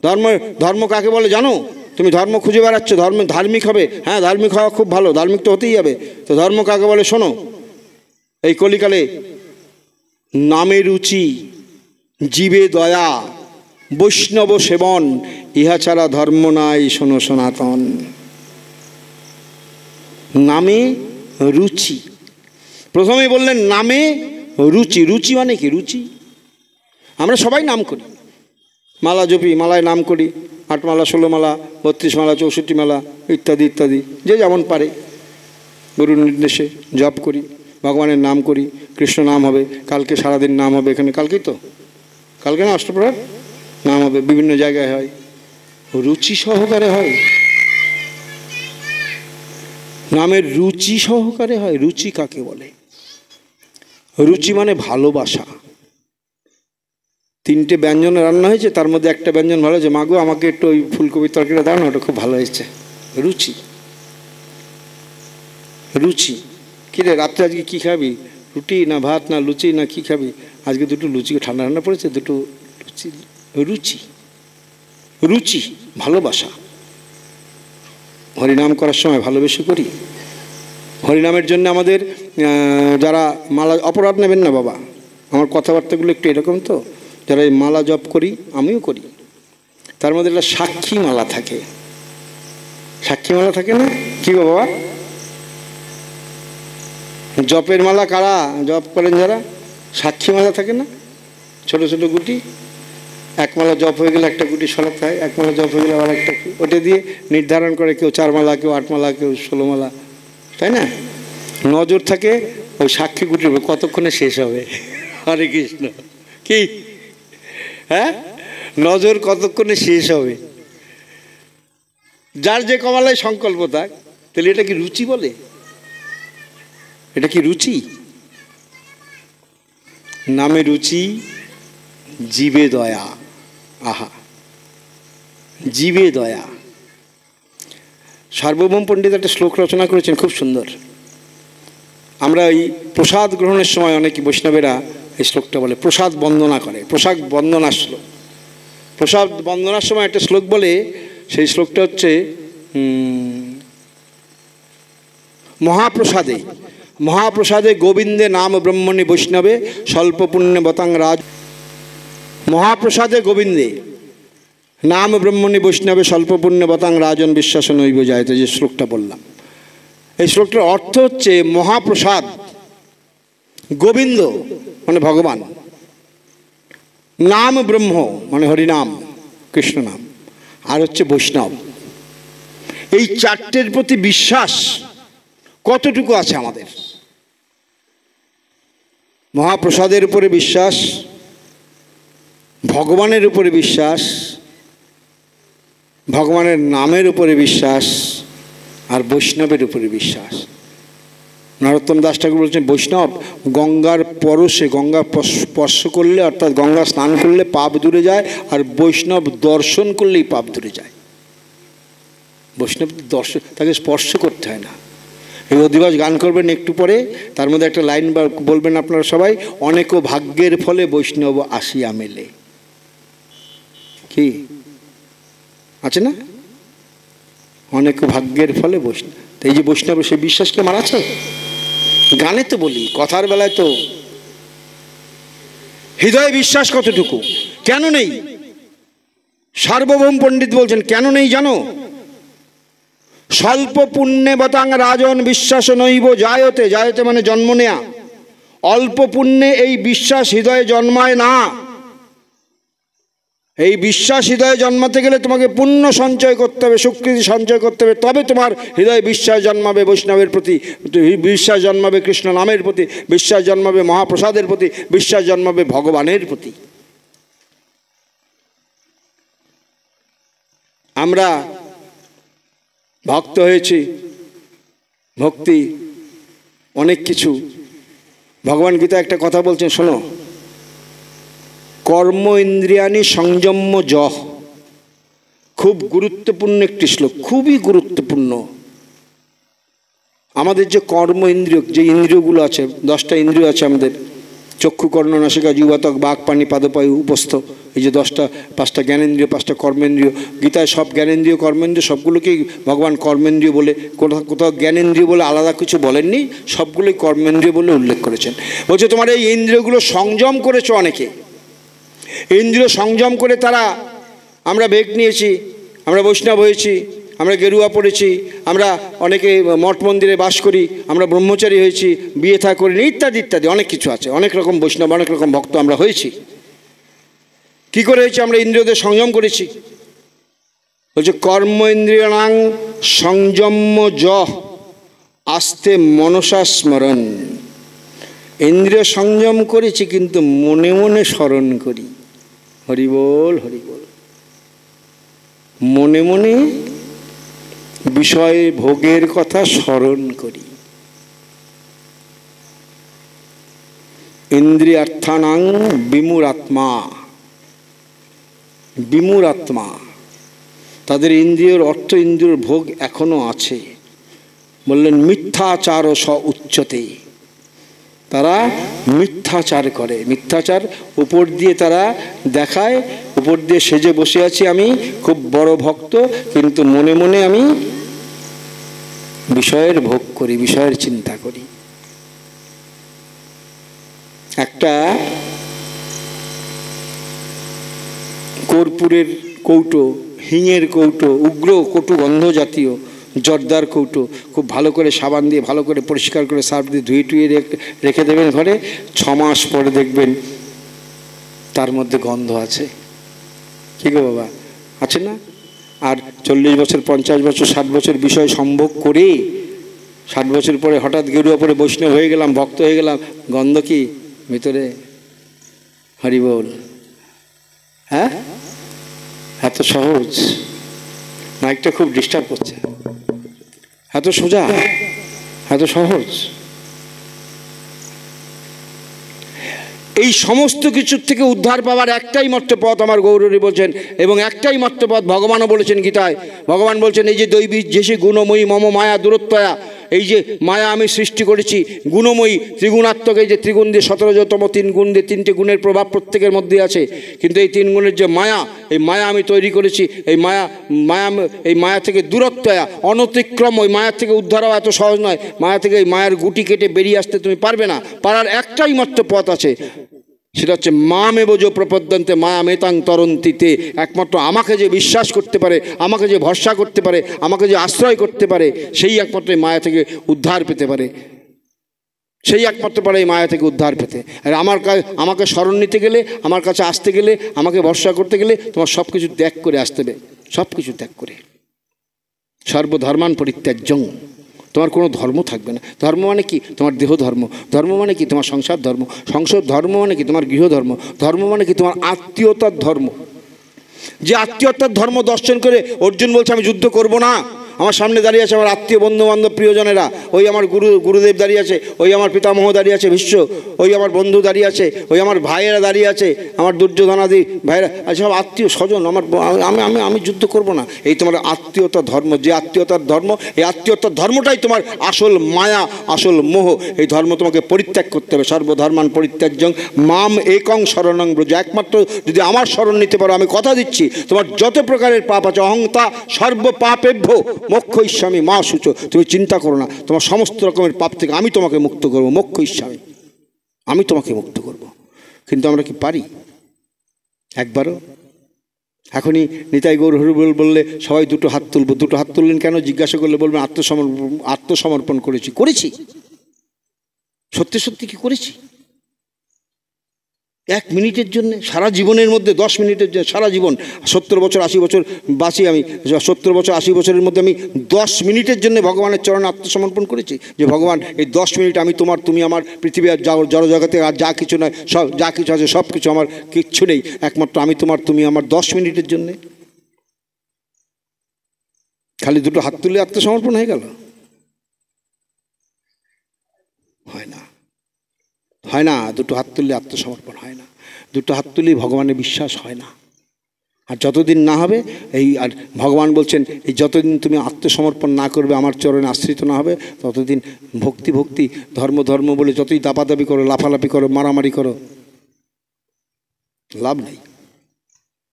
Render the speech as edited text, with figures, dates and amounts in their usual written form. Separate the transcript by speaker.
Speaker 1: ধর্ম ধর্ম কাকে বলে জানো? তুমি ধর্ম খুঁজে বেড়াচ্ছ, ধার্মিক হবে। হ্যাঁ, ধার্মিক হওয়া খুব ভালো, ধার্মিক তো হতেই হবে। তো ধর্ম কাকে বলে শোনো। এই কলিকালে নামে রুচি, জীবে দয়া, বৈষ্ণব সেবন, ইহা ছাড়া ধর্ম নাই শোনো সনাতন। নামে রুচি, প্রথমেই বললেন নামে রুচি। রুচি মানে কি? রুচি, আমরা সবাই নাম করি, মালা জপি, মালায় নাম করি, 8 মালা, 16 মালা, 32 মালা, 64 মালা ইত্যাদি ইত্যাদি, যে যেমন পারে গুরুর নির্দেশে জপ করি, ভগবানের নাম করি। কৃষ্ণ নাম হবে, কালকে সারাদিন নাম হবে এখানে, কালকেই তো, কালকে না অষ্টপ্রহর নাম হবে, বিভিন্ন জায়গায় হয়, রুচি সহকারে হয়। নামের রুচি সহকারে হয়। রুচি কাকে বলে? রুচি মানে ভালোবাসা। 3টে ব্যঞ্জন রান্না হয়েছে, তার মধ্যে একটা ব্যঞ্জন ভালো হয়েছে, মাগো আমাকে একটু ওই ফুলকপির তরকারিটা দাও না, ওটা খুব ভালো হয়েছে। রুচি, রুচি। কিরে রাত্রে আজকে কী খাবি? রুটি না ভাত না লুচি না কী খাবি? আজকে 2টো লুচি, ঠান্ডা ঠান্ডা পড়েছে, 2টো লুচি। রুচি, রুচি ভালোবাসা। হরিনাম করার সময় ভালোবেসে করি। হরিনামের জন্য আমাদের যারা মালা, অপরাধ নেবেন না বাবা, আমার কথাবার্তাগুলো একটু এরকম তো, যারা এই মালা জপ করি, আমিও করি, তার মধ্যে একটা সাক্ষী মালা থাকে। সাক্ষী মালা থাকে না? কি বাবা? জপের মালা কারা জপ করেন? যারা সাক্ষী মালা থাকে না, ছোট ছোট গুটি, 1 মালা জপ হয়ে গেলে একটা গুটি সরাতে হয়, 1 মালা জপ হয়ে গেলে আবার একটা, ওটা দিয়ে নির্ধারণ করে কেউ 4 মালা, কেউ 8 মালা, কেউ 16 মালা, তাই না? নজর থাকে ওই সাক্ষী গুটির উপর, কতক্ষণে শেষ হবে। হরে কৃষ্ণ। কি হ্যাঁ, নজর কতক্ষণে শেষ হবে, যার যে কমালায় সংকল্প থাক। তাহলে এটা কি রুচি বলে? এটা কি রুচি? নামে রুচি, জীবে দয়া। আহা, জীবে দয়া। সার্বভৌম পণ্ডিত একটা শ্লোক রচনা করেছেন, খুব সুন্দর। আমরা এই প্রসাদ গ্রহণের সময় অনেকে বৈষ্ণবেরা এই শ্লোকটা বলে, প্রসাদ বন্দনা করে, প্রসাদ বন্দনার শ্লোক। প্রসাদ বন্দনার সময় একটা শ্লোক বলে, সেই শ্লোকটা হচ্ছে মহাপ্রসাদে, মহাপ্রসাদে গোবিন্দে নাম ব্রহ্মণী বৈষ্ণবে স্বল্প পুণ্যে বতাং রাজ। মহাপ্রসাদে গোবিন্দে নাম ব্রহ্মণী বৈষ্ণবে স্বল্প পুণ্যে বতাং রাজন বিশ্বাস নৈব জায়তে, যে শ্লোকটা বললাম, এই শ্লোকটার অর্থ হচ্ছে মহাপ্রসাদ, গোবিন্দ মানে ভগবান, নাম ব্রহ্ম মানে হরিনাম কৃষ্ণ নাম, আর হচ্ছে বৈষ্ণব। এই 4টের প্রতি বিশ্বাস কতটুকু আছে আমাদের? মহাপ্রসাদের উপরে বিশ্বাস, ভগবানের উপরে বিশ্বাস, ভগবানের নামের উপরে বিশ্বাস, আর বৈষ্ণবের উপরে বিশ্বাস। নরোত্তম দাস ঠাকুর বলছেন, বৈষ্ণব গঙ্গার পরশে, গঙ্গা স্পর্শ করলে অর্থাৎ গঙ্গা স্নান করলে পাপ দূরে যায়, আর বৈষ্ণব দর্শন করলেই পাপ দূরে যায়। বৈষ্ণব দর্শন, তাকে স্পর্শ করতে হয় না। এই অধিবাস গান করবেন একটু পরে, তার মধ্যে একটা লাইন বলবেন আপনারা সবাই, অনেকও ভাগ্যের ফলে বৈষ্ণব আসিয়া মেলে। কি আছে না? অনেক ভাগ্যের ফলে বৈষ্ণব। এই যে বৈষ্ণব, সেই বিশ্বাসকে মারাচ্ছে গানে তো বলি, কথার বেলায় তো হৃদয়ে বিশ্বাস কতটুকু? কেন নেই? সার্বভৌম পণ্ডিত বলছেন কেন নেই জানো? স্বল্প পুণ্যে বতাং রাজন বিশ্বাস নৈব জায়তে। জায়তে মানে জন্ম নেয়া। অল্প পুণ্যে এই বিশ্বাস হৃদয়ে জন্মায় না। এই বিশ্বাস হৃদয়ে জন্মাতে গেলে তোমাকে পুণ্য সঞ্চয় করতে হবে, সুকৃতি সঞ্চয় করতে হবে, তবে তোমার হৃদয়ে বিশ্বাস জন্মাবে বৈষ্ণবের প্রতি, বিশ্বাস জন্মাবে কৃষ্ণ নামের প্রতি, বিশ্বাস জন্মাবে মহাপ্রসাদের প্রতি, বিশ্বাস জন্মাবে ভগবানের প্রতি। আমরা ভক্ত হয়েছি, ভক্তি অনেক কিছু। ভগবান গীতা একটা কথা বলছেন, শোনো, কর্ম ইন্দ্রিয়ানি সংযম্য যহ। খুব গুরুত্বপূর্ণ একটি শ্লোক, খুবই গুরুত্বপূর্ণ। আমাদের যে কর্ম ইন্দ্রিয়, যে ইন্দ্রিয়গুলো আছে, 10টা ইন্দ্রিয় আছে আমাদের, চক্ষু কর্ণ নাসিকা জিহ্বা ত্বক বাক পানি পাদপায়ু উপস্থ এই যে 10টা 5টা জ্ঞানেন্দ্রিয় 5টা কর্মেন্দ্রিয়, গীতায় সব জ্ঞানেন্দ্রিয় কর্মেন্দ্রিয় সবগুলোকেই ভগবান কর্মেন্দ্রিয় বলে, কোথাও কোথাও জ্ঞানেন্দ্রিয় বলে আলাদা কিছু বলেননি, সবগুলোই কর্মেন্দ্রিয় বলে উল্লেখ করেছেন। বলছে তোমার এই ইন্দ্রিয়গুলো সংযম করেছো অনেকে, ইন্দ্রিয় সংযম করে তারা, আমরা বেগ নিয়েছি, আমরা বৈষ্ণব হয়েছি, আমরা গেরুয়া পড়েছি, আমরা অনেকে মঠ মন্দিরে বাস করি, আমরা ব্রহ্মচারী হয়েছি, বিয়ে থা করিনি, ইত্যাদি ইত্যাদি অনেক কিছু আছে, অনেক রকম বৈষ্ণব অনেক রকম ভক্ত আমরা হয়েছি। কী করে হয়েছে? আমরা ইন্দ্রিয়দের সংযম করেছি। বলছে কর্ম ইন্দ্রিয়াণাং সংযম্য য আস্তে মনসা স্মরণ। ইন্দ্রিয় সংযম করেছি কিন্তু মনে মনে স্মরণ করি, হরিবোল হরিবোল, মনে মনে বিষয় ভোগের কথা স্মরণ করি। ইন্দ্রিয়ার্থানাং বিমূঢ়াত্মা, বিমূঢ়াত্মা, তাদের ইন্দ্রিয়র অর্থ ইন্দ্রিয়র ভোগ এখনো আছে। বললেন মিথ্যাচার স উচ্চতে, তারা মিথ্যাচার করে, মিথ্যাচার উপর দিয়ে তারা দেখায়, উপর দিয়ে সেজে বসে আছি আমি খুব বড় ভক্ত, কিন্তু মনে মনে আমি বিষয়ের ভোগ করি, বিষয়ের চিন্তা করি। একটা কর্পূরের কৌটো, হিঙের কৌটো, উগ্র কটু গন্ধ জাতীয় জর্দার কৌটো খুব ভালো করে সাবান দিয়ে ভালো করে পরিষ্কার করে সার্ফ দিয়ে ধুয়ে টুয়ে রেখে দেবেন ঘরে, 6 মাস পরে দেখবেন তার মধ্যে গন্ধ আছে। কি গো বাবা, আছে না? আর 40 বছর 50 বছর 60 বছর বিষয় সম্ভোগ করে 60 বছর পরে হঠাৎ গেরুয়া পরে বৈষ্ণব হয়ে গেলাম, ভক্ত হয়ে গেলাম, গন্ধ কি ভিতরে? হরিবোল। হ্যাঁ, এত সহজ? মাইকটা খুব ডিস্টার্ব করছে। এত সোজা, এত সহজ। এই সমস্ত কিছুর থেকে উদ্ধার পাওয়ার একটাই মাত্র পথ আমার গৌরহরি বলছেন, এবং একটাই মাত্র পথ ভগবানও বলেছেন গীতায়। ভগবান বলছেন এই যে দৈবী যে গুণময়ী মম মায়া দূরত্বয়া, এই যে মায়া আমি সৃষ্টি করেছি গুণময়ী ত্রিগুণাত্মক, এই যে ত্রিগুণ দিয়ে 17তম 3 গুণ দিয়ে 3টে গুণের প্রভাব প্রত্যেকের মধ্যে আছে, কিন্তু এই 3 গুণের যে মায়া, এই মায়া আমি তৈরি করেছি। এই এই মায়া থেকে দূরত্বয়া, অনতিক্রম, ওই মায়া থেকে উদ্ধার হওয়া এত সহজ নয়। মায়া থেকে এই মায়ার গুটি কেটে বেরিয়ে আসতে তুমি পারবে না। পারার একটাই মাত্র পথ আছে, সেটা হচ্ছে মামেব যো প্রপদ্যন্তে মায়ামেতাং তরন্তিতে। একমাত্র আমাকে যে বিশ্বাস করতে পারে, আমাকে যে ভরসা করতে পারে, আমাকে যে আশ্রয় করতে পারে, সেই একমাত্র এই মায়া থেকে উদ্ধার পেতে পারে, সেই একমাত্র পারে এই মায়া থেকে উদ্ধার পেতে। আর আমাকে শরণ নিতে গেলে, আমার কাছে আসতে গেলে, আমাকে ভরসা করতে গেলে তোমার সব কিছু ত্যাগ করে আসতে হবে, সব কিছু ত্যাগ করে। সর্বধর্মান পরিত্যাজ্যং, তোমার কোনো ধর্ম থাকবে না। ধর্ম মানে কি? তোমার দেহ ধর্ম। ধর্ম মানে কি? তোমার সংসার ধর্ম। সংসার ধর্ম মানে কি? তোমার গৃহধর্ম। ধর্ম মানে কি? তোমার আত্মীয়তার ধর্ম। যে আত্মীয়তার ধর্ম দর্শন করে অর্জুন বলছে আমি যুদ্ধ করব না। আমার সামনে দাঁড়িয়ে আছে আমার আত্মীয় বন্ধু বান্ধব প্রিয়জনেরা, ওই আমার গুরুদেব দাঁড়িয়ে আছে, ওই আমার পিতামহ দাঁড়িয়ে আছে ভীষ্ম, ওই আমার বন্ধু দাঁড়িয়ে আছে, ওই আমার ভাইয়েরা দাঁড়িয়ে আছে, আমার দুর্যোধনাদি ভাইয়েরা, সব আত্মীয় স্বজন। আমি যুদ্ধ করব না। এই তোমার আত্মীয়তার ধর্ম। যে আত্মীয়তার ধর্ম, এই আত্মীয়তার ধর্মটাই তোমার আসল মায়া, আসল মোহ। এই ধর্ম তোমাকে পরিত্যাগ করতে হবে। সর্বধর্মান পরিত্যাজ্যং মাম একং শরণং ব্রজ। একমাত্র যদি আমার শরণ নিতে পারো, আমি কথা দিচ্ছি তোমার যত প্রকারের পাপ আছে, অহংতা সর্ব পাপেভ্য মোক্ষ ইস্যামি মা সূচ। তুমি চিন্তা করো না, তোমার সমস্ত রকমের পাপ থেকে আমি তোমাকে মুক্ত করবো। মোক্ষ ইস্যামি, আমি তোমাকে মুক্ত করব। কিন্তু আমরা কি পারি একবারও? এখনই নিতাই গৌর হরিবোল বললে সবাই দুটো হাত তুলবো। দুটো হাত তুললেন কেন জিজ্ঞাসা করলে বলবেন আত্মসমর্পণ করেছি। সত্যি সত্যি কি করেছি? 1 মিনিটের জন্য, সারা জীবনের মধ্যে 10 মিনিটের জন্য, সারা জীবন 70 বছর 80 বছর বাঁচি আমি, 70 বছর 80 বছরের মধ্যে আমি 10 মিনিটের জন্য ভগবানের চরণে আত্মসমর্পণ করেছি। যে ভগবান এই 10 মিনিট আমি তোমার, তুমি আমার, পৃথিবী আর জড়জগতে আর যা কিছু নয়, সব যা কিছু আছে সব কিছু আমার, কিচ্ছু নেই, একমাত্র আমি তোমার, তুমি আমার। 10 মিনিটের জন্যে খালি দুটো হাত তুলে আত্মসমর্পণ হয়ে গেল? হয় না, হয় না। দুটো হাত তুললে আত্মসমর্পণ হয় না। দুটো হাত তুললেই ভগবানের বিশ্বাস হয় না। আর যতদিন না হবে আর ভগবান বলছেন এই যতদিন তুমি আত্মসমর্পণ না করবে, আমার চরণে আশ্রিত না হবে, ততদিন ভক্তি ধর্ম বলে যতই দাপাদাপি করো, লাফালাফি করো, মারামারি করো, লাভ নেই।